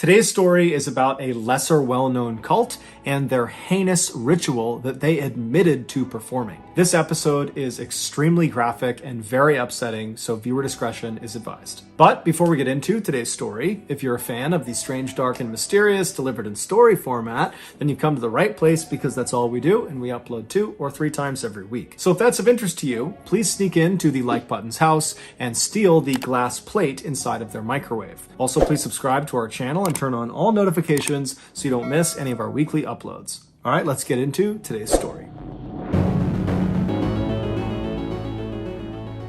Today's story is about a lesser well-known cult and their heinous ritual that they admitted to performing. This episode is extremely graphic and very upsetting, so viewer discretion is advised. But before we get into today's story, if you're a fan of the strange, dark, and mysterious delivered in story format, then you've come to the right place because that's all we do, and we upload 2 or 3 times every week. So if that's of interest to you, please sneak into the like button's house and steal the glass plate inside of their microwave. Also, please subscribe to our channel and turn on all notifications so you don't miss any of our weekly uploads. All right, let's get into today's story.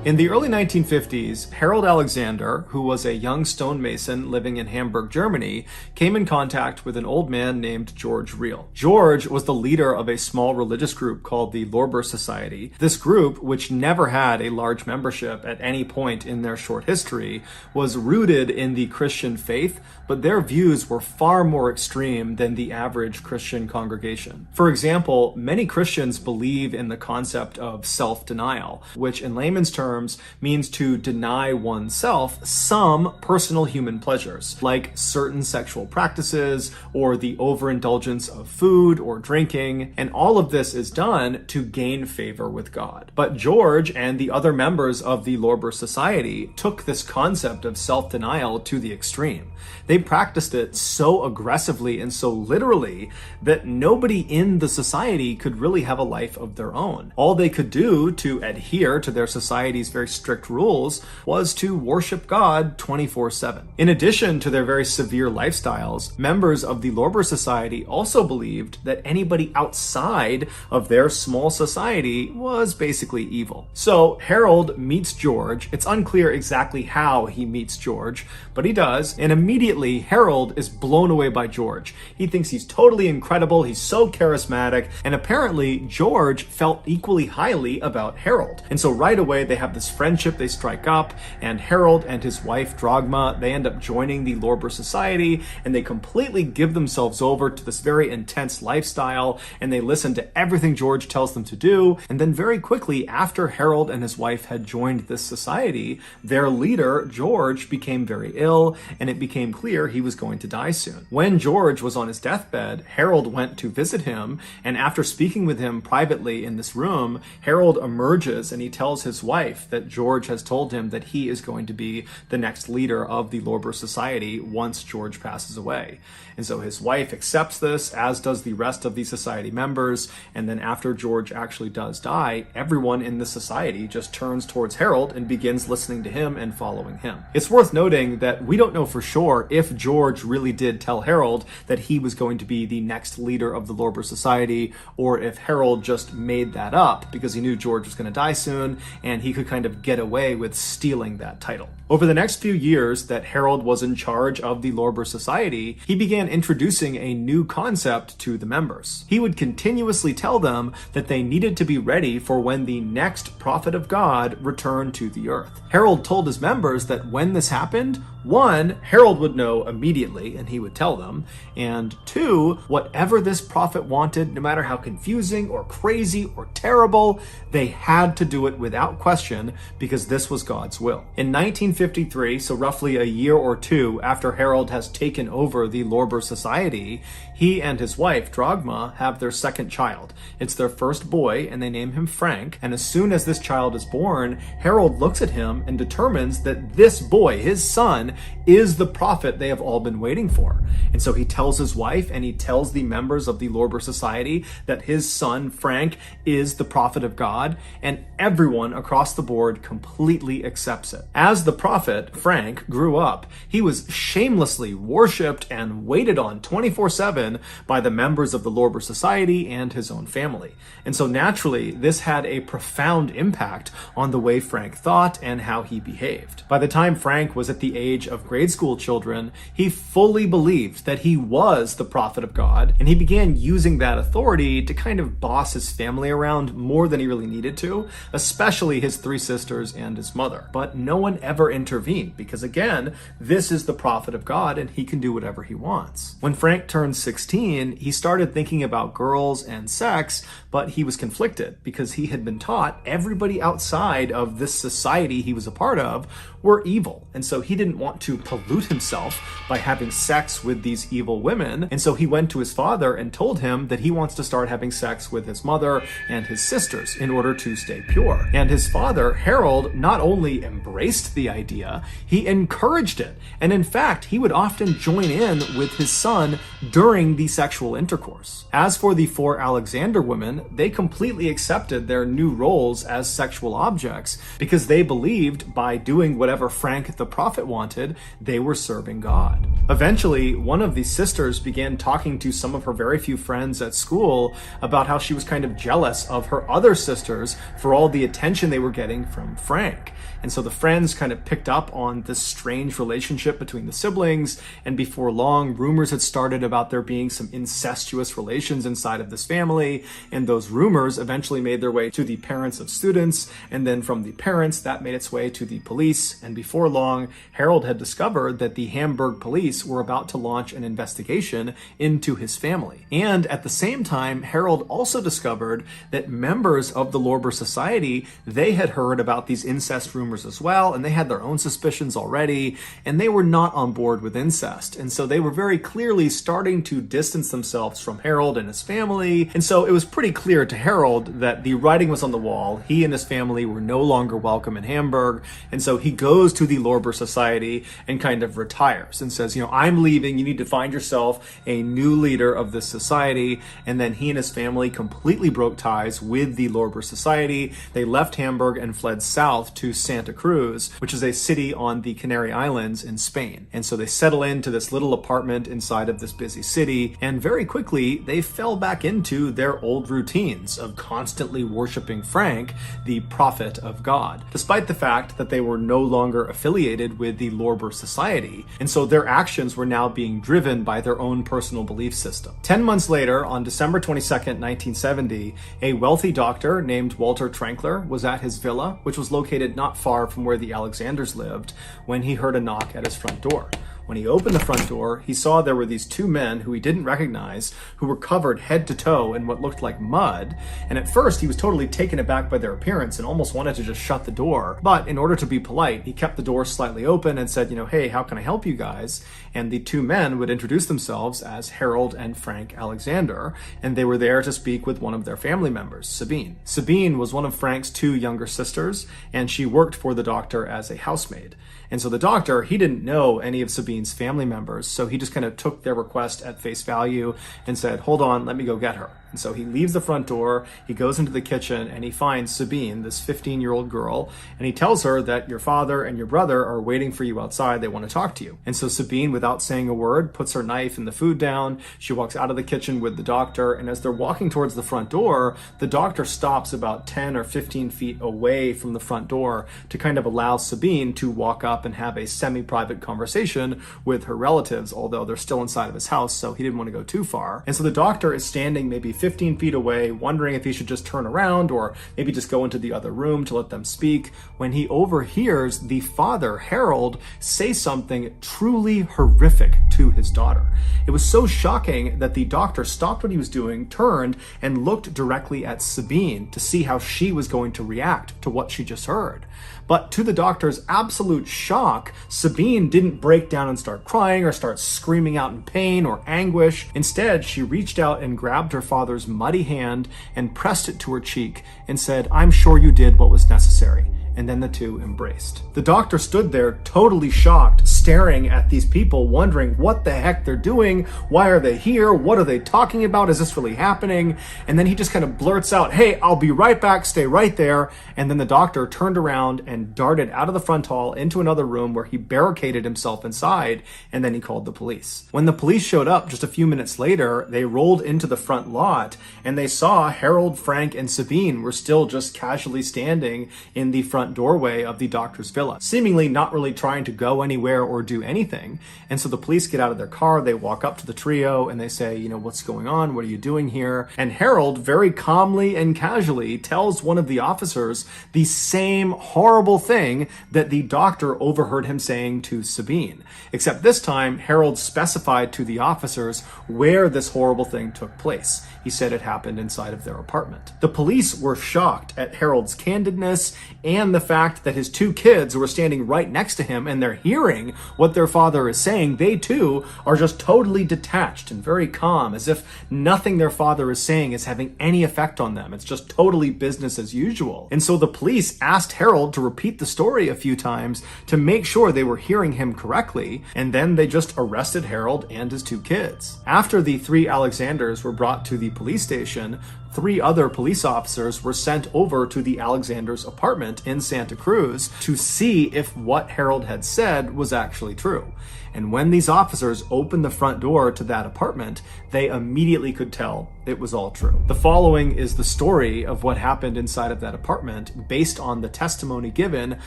In the early 1950s, Harold Alexander, who was a young stonemason living in Hamburg, Germany, came in contact with an old man named George Reel. George was the leader of a small religious group called the Lorber Society. This group, which never had a large membership at any point in their short history, was rooted in the Christian faith, but their views were far more extreme than the average Christian congregation. For example, many Christians believe in the concept of self-denial, which in layman's terms means to deny oneself some personal human pleasures, like certain sexual practices or the overindulgence of food or drinking, and all of this is done to gain favor with God. But George and the other members of the Lorber Society took this concept of self-denial to the extreme. They practiced it so aggressively and so literally that nobody in the society could really have a life of their own. All they could do to adhere to their society's very strict rules was to worship God 24/7. In addition to their very severe lifestyles, members of the Lorber Society also believed that anybody outside of their small society was basically evil. So Harold meets George. It's unclear exactly how he meets George, but he does, and immediately Harold is blown away by George. He thinks he's totally incredible, he's so charismatic, and apparently George felt equally highly about Harold. And so right away they have this friendship they strike up, and Harold and his wife Dragma, they end up joining the Lorber Society, and they completely give themselves over to this very intense lifestyle, and they listen to everything George tells them to do. And then very quickly after Harold and his wife had joined this society, their leader George became very ill, and it became clear he was going to die soon. When George was on his deathbed, Harold went to visit him, and after speaking with him privately in this room, Harold emerges and he tells his wife that George has told him that he is going to be the next leader of the Lorber Society once George passes away. And so his wife accepts this, as does the rest of the society members, and then after George actually does die, everyone in the society just turns towards Harold and begins listening to him and following him. It's worth noting that we don't know for sure if George really did tell Harold that he was going to be the next leader of the Lorber Society, or if Harold just made that up because he knew George was going to die soon and he could kind of get away with stealing that title. Over the next few years that Harold was in charge of the Lorber Society, he began introducing a new concept to the members. He would continuously tell them that they needed to be ready for when the next prophet of God returned to the earth. Harold told his members that when this happened, 1, Harold would know immediately and he would tell them, and 2, whatever this prophet wanted, no matter how confusing or crazy or terrible, they had to do it without question because this was God's will. In 1953, so roughly a year or 2 after Harold has taken over the Lorber Society, he and his wife, Dragma, have their second child. It's their first boy, and they name him Frank, and as soon as this child is born, Harold looks at him and determines that this boy, his son, is the prophet they have all been waiting for. And so he tells his wife and he tells the members of the Lorber Society that his son, Frank, is the prophet of God, and everyone across the board completely accepts it. As the prophet, Frank, grew up, he was shamelessly worshipped and waited on 24/7 by the members of the Lorber Society and his own family. And so naturally, this had a profound impact on the way Frank thought and how he behaved. By the time Frank was at the age of grade school children, he fully believed that he was the prophet of God, and he began using that authority to kind of boss his family around more than he really needed to, especially his 3 sisters and his mother. But no one ever intervene because, again, this is the prophet of God and he can do whatever he wants. When Frank turned 16, he started thinking about girls and sex, but he was conflicted because he had been taught everybody outside of this society he was a part of were evil. And so he didn't want to pollute himself by having sex with these evil women. And so he went to his father and told him that he wants to start having sex with his mother and his sisters in order to stay pure. And his father, Harold, not only embraced the idea, he encouraged it. And in fact, he would often join in with his son during the sexual intercourse. As for the 4 Alexander women, they completely accepted their new roles as sexual objects because they believed by doing whatever Frank the prophet wanted, they were serving God. Eventually, one of the sisters began talking to some of her very few friends at school about how she was kind of jealous of her other sisters for all the attention they were getting from Frank. And so the friends kind of picked up on this strange relationship between the siblings, and before long, rumors had started about there being some incestuous relations inside of this family, and those rumors eventually made their way to the parents of students, and then from the parents, that made its way to the police, and before long, Harold had discovered that the Hamburg police were about to launch an investigation into his family. And at the same time, Harold also discovered that members of the Lorber Society, they had heard about these incest rumors as well, and they had their own suspicions already, and they were not on board with incest. And so they were very clearly starting to distance themselves from Harold and his family. And so it was pretty clear to Harold that the writing was on the wall. He and his family were no longer welcome in Hamburg. And so he goes to the Lorber Society and kind of retires and says, I'm leaving. You need to find yourself a new leader of this society. And then he and his family completely broke ties with the Lorber Society. They left Hamburg and fled south to Santa Cruz, which is a city on the Canary Islands in Spain. And so they settle into this little apartment inside of this busy city, and very quickly they fell back into their old routines of constantly worshiping Frank, the prophet of God, despite the fact that they were no longer affiliated with the Lorber Society. And so their actions were now being driven by their own personal belief system. 10 months later, on December 22nd, 1970, a wealthy doctor named Walter Trankler was at his villa, which was located not far from where the Alexanders lived, when he heard a knock at his front door. When he opened the front door, he saw there were these 2 men who he didn't recognize, who were covered head to toe in what looked like mud. And at first, he was totally taken aback by their appearance and almost wanted to just shut the door. But in order to be polite, he kept the door slightly open and said, hey, how can I help you guys? And the 2 men would introduce themselves as Harold and Frank Alexander, and they were there to speak with one of their family members, Sabine. Sabine was one of Frank's 2 younger sisters, and she worked for the doctor as a housemaid. And so the doctor, he didn't know any of Sabine's family members, so he just kind of took their request at face value and said, hold on, let me go get her. And so he leaves the front door, he goes into the kitchen, and he finds Sabine, this 15-year-old girl, and he tells her that your father and your brother are waiting for you outside. They want to talk to you. And so Sabine, without saying a word, puts her knife and the food down. She walks out of the kitchen with the doctor, and as they're walking towards the front door, the doctor stops about 10 or 15 feet away from the front door to kind of allow Sabine to walk up and have a semi-private conversation with her relatives, although they're still inside of his house, so he didn't want to go too far. And so the doctor is standing maybe 15 feet away, wondering if he should just turn around or maybe just go into the other room to let them speak, when he overhears the father, Harold, say something truly horrific to his daughter. It was so shocking that the doctor stopped what he was doing, turned, and looked directly at Sabine to see how she was going to react to what she just heard. But to the doctor's absolute shock, Sabine didn't break down and start crying or start screaming out in pain or anguish. Instead, she reached out and grabbed her father's muddy hand and pressed it to her cheek and said, "I'm sure you did what was necessary." And then the 2 embraced. The doctor stood there totally shocked, staring at these people, wondering what the heck they're doing. Why are they here? What are they talking about? Is this really happening? And then he just kind of blurts out, "Hey, I'll be right back. Stay right there." And then the doctor turned around and darted out of the front hall into another room where he barricaded himself inside, and then he called the police. When the police showed up just a few minutes later, they rolled into the front lot, and they saw Harold, Frank, and Sabine were still just casually standing in the front front doorway of the doctor's villa, seemingly not really trying to go anywhere or do anything. And so the police get out of their car, they walk up to the trio, and they say, you know, what's going on? What are you doing here? And Harold very calmly and casually tells one of the officers the same horrible thing that the doctor overheard him saying to Sabine. Except this time, Harold specified to the officers where this horrible thing took place. He said it happened inside of their apartment. The police were shocked at Harold's candidness and the fact that his two kids were standing right next to him and they're hearing what their father is saying. They too are just totally detached and very calm, as if nothing their father is saying is having any effect on them. It's just totally business as usual. And so the police asked Harold to repeat the story a few times to make sure they were hearing him correctly, and then they just arrested Harold and his two kids. After the three Alexanders were brought to the police station, 3 other police officers were sent over to the Alexanders' apartment in Santa Cruz to see if what Harold had said was actually true. And when these officers opened the front door to that apartment, they immediately could tell it was all true. The following is the story of what happened inside of that apartment based on the testimony given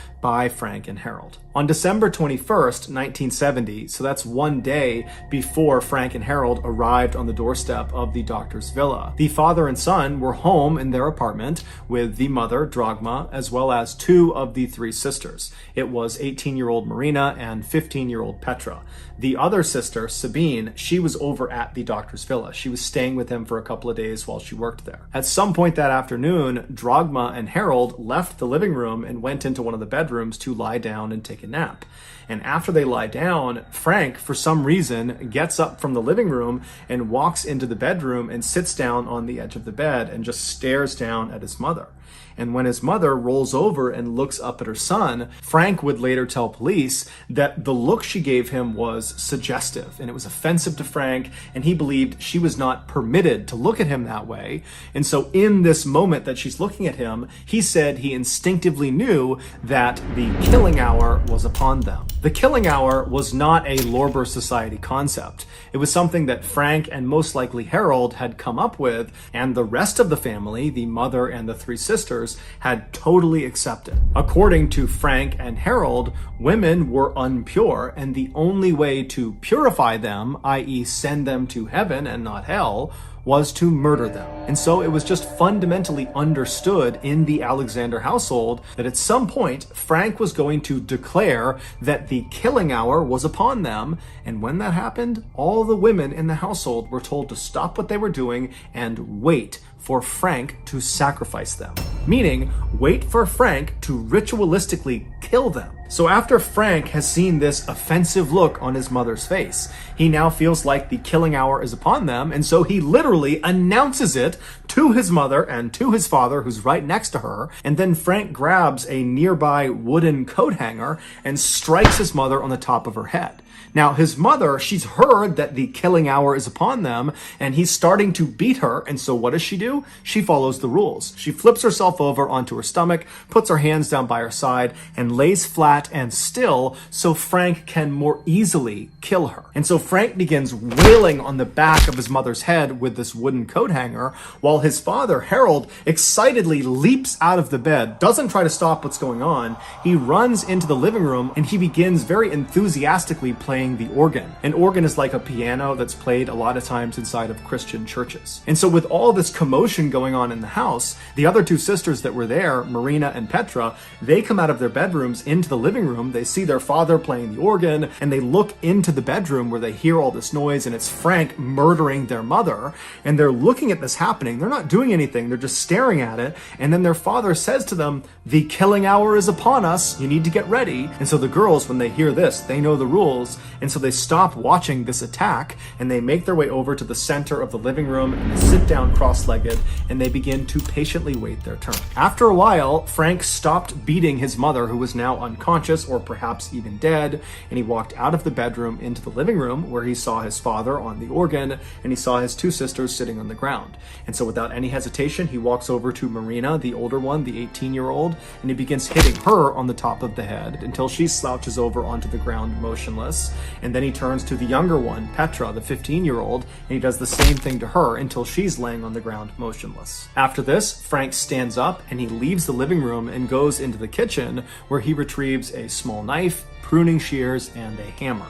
by Frank and Harold. On December 21st, 1970, so that's one day before Frank and Harold arrived on the doorstep of the doctor's villa, the father and son were home in their apartment with the mother, Dragma, as well as 2 of the 3 sisters. It was 18-year-old Marina and 15-year-old Petra. The other sister, Sabine, she was over at the doctor's villa. She was staying with him for a couple of days while she worked there. At some point that afternoon, Dragma and Harold left the living room and went into one of the bedrooms to lie down and take a nap. And after they lie down, Frank, for some reason, gets up from the living room and walks into the bedroom and sits down on the edge of the bed and just stares down at his mother. And when his mother rolls over and looks up at her son, Frank would later tell police that the look she gave him was suggestive and it was offensive to Frank, and he believed she was not permitted to look at him that way. And so in this moment that she's looking at him, he said he instinctively knew that the killing hour was upon them. The killing hour was not a Lorber Society concept. It was something that Frank and most likely Harold had come up with, and the rest of the family, the mother and the 3 sisters, had totally accepted. According to Frank and Harold, women were impure, and the only way to purify them, i.e. send them to heaven and not hell, was to murder them. And so it was just fundamentally understood in the Alexander household that at some point Frank was going to declare that the killing hour was upon them, and when that happened, all the women in the household were told to stop what they were doing and wait for Frank to sacrifice them. Meaning, wait for Frank to ritualistically kill them. So after Frank has seen this offensive look on his mother's face, he now feels like the killing hour is upon them, and so he literally announces it to his mother and to his father, who's right next to her, and then Frank grabs a nearby wooden coat hanger and strikes his mother on the top of her head. Now, his mother, she's heard that the killing hour is upon them, and he's starting to beat her, and so what does she do? She follows the rules. She flips herself over onto her stomach, puts her hands down by her side, and lays flat and still so Frank can more easily kill her. And so Frank begins wailing on the back of his mother's head with this wooden coat hanger, while his father, Harold, excitedly leaps out of the bed, doesn't try to stop what's going on. He runs into the living room, and he begins very enthusiastically playing the organ. An organ is like a piano that's played a lot of times inside of Christian churches. And so with all this commotion going on in the house, the other 2 sisters that were there, Marina and Petra, they come out of their bedrooms into the living room. They see their father playing the organ, and they look into the bedroom where they hear all this noise, and it's Frank murdering their mother. And they're looking at this happening. They're not doing anything. They're just staring at it. And then their father says to them, "The killing hour is upon us. You need to get ready." And so the girls, when they hear this, they know the rules. And so they stop watching this attack, and they make their way over to the center of the living room, and they sit down cross-legged, and they begin to patiently wait their turn. After a while, Frank stopped beating his mother, who was now unconscious or perhaps even dead, and he walked out of the bedroom into the living room, where he saw his father on the organ, and he saw his 2 sisters sitting on the ground. And so without any hesitation, he walks over to Marina, the older one, the 18-year-old, and he begins hitting her on the top of the head until she slouches over onto the ground motionless. And then he turns to the younger one, Petra, the 15-year-old, and he does the same thing to her until she's laying on the ground motionless. After this, Frank stands up and he leaves the living room and goes into the kitchen, where he retrieves a small knife, pruning shears, and a hammer.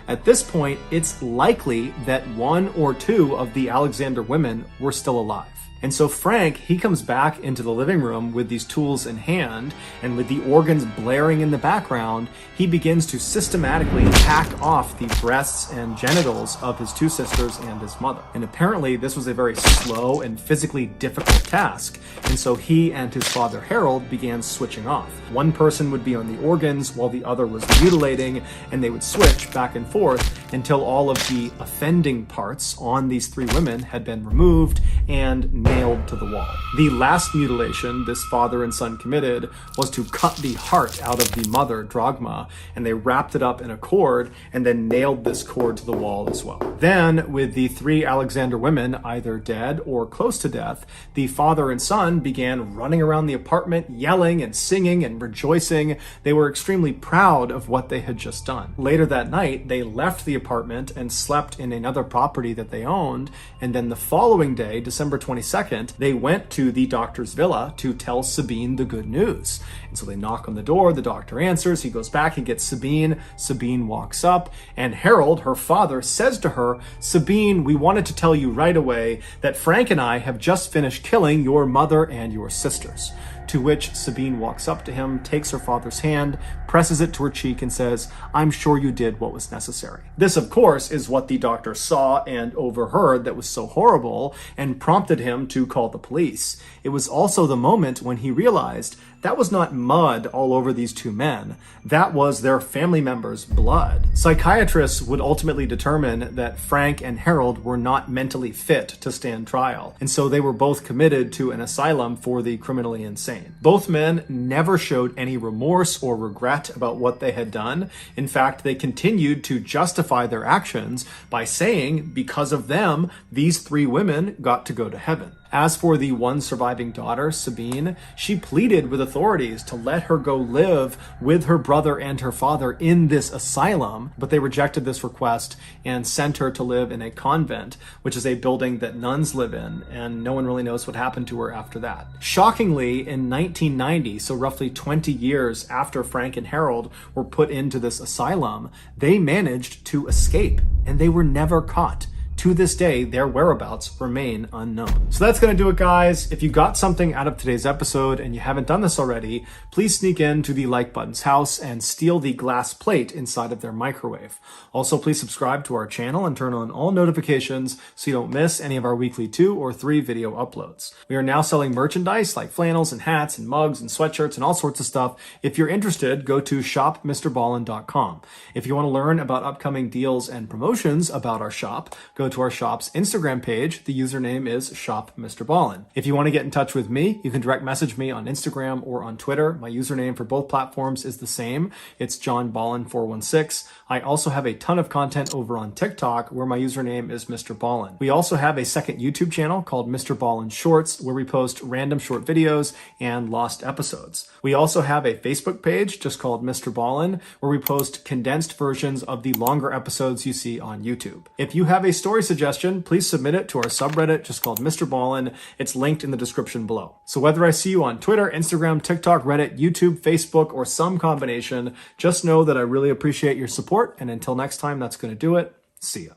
At this point, it's likely that one or two of the Alexander women were still alive. And so Frank, he comes back into the living room with these tools in hand, and with the organs blaring in the background, he begins to systematically hack off the breasts and genitals of his two sisters and his mother. And apparently this was a very slow and physically difficult task, and so he and his father Harold began switching off. One person would be on the organs while the other was mutilating, and they would switch back and forth until all of the offending parts on these three women had been removed and nailed to the wall. The last mutilation this father and son committed was to cut the heart out of the mother, Dragma, and they wrapped it up in a cord and then nailed this cord to the wall as well. Then, with the three Alexander women either dead or close to death, the father and son began running around the apartment, yelling and singing and rejoicing. They were extremely proud of what they had just done. Later that night, they left the apartment and slept in another property that they owned, and then the following day, December 22nd, they went to the doctor's villa to tell Sabine the good news. And so they knock on the door, the doctor answers, he goes back and gets Sabine. Sabine walks up, and Harold, her father, says to her, "Sabine, we wanted to tell you right away that Frank and I have just finished killing your mother and your sisters." To which Sabine walks up to him, takes her father's hand, presses it to her cheek, and says, "I'm sure you did what was necessary." This, of course, is what the doctor saw and overheard that was so horrible and prompted him to call the police. It was also the moment when he realized that was not mud all over these two men. That was their family members' blood. Psychiatrists would ultimately determine that Frank and Harold were not mentally fit to stand trial, and so they were both committed to an asylum for the criminally insane. Both men never showed any remorse or regret about what they had done. In fact, they continued to justify their actions by saying, because of them, these three women got to go to heaven. As for the one surviving daughter, Sabine, she pleaded with authorities to let her go live with her brother and her father in this asylum, but they rejected this request and sent her to live in a convent, which is a building that nuns live in, and no one really knows what happened to her after that. Shockingly, in 1990, so roughly 20 years after Frank and Harold were put into this asylum, they managed to escape, and they were never caught. To this day, their whereabouts remain unknown. So that's going to do it, guys. If you got something out of today's episode and you haven't done this already, please sneak into the like button's house and steal the glass plate inside of their microwave. Also, please subscribe to our channel and turn on all notifications so you don't miss any of our weekly 2 or 3 video uploads. We are now selling merchandise like flannels and hats and mugs and sweatshirts and all sorts of stuff. If you're interested, go to shopmrballin.com. If you want to learn about upcoming deals and promotions about our shop, go to our shop's Instagram page. The username is shopmrballin. If you want to get in touch with me, you can direct message me on Instagram or on Twitter. My username for both platforms is the same. It's johnballin416. I also have a ton of content over on TikTok where my username is Mr. Ballin. We also have a second YouTube channel called Mr. Ballin Shorts where we post random short videos and lost episodes. We also have a Facebook page just called Mr. Ballin where we post condensed versions of the longer episodes you see on YouTube. If you have a story suggestion, please submit it to our subreddit just called Mr. Ballin. It's linked in the description below. So whether I see you on Twitter, Instagram, TikTok, Reddit, YouTube, Facebook, or some combination, just know that I really appreciate your support. And until next time, that's going to do it. See ya.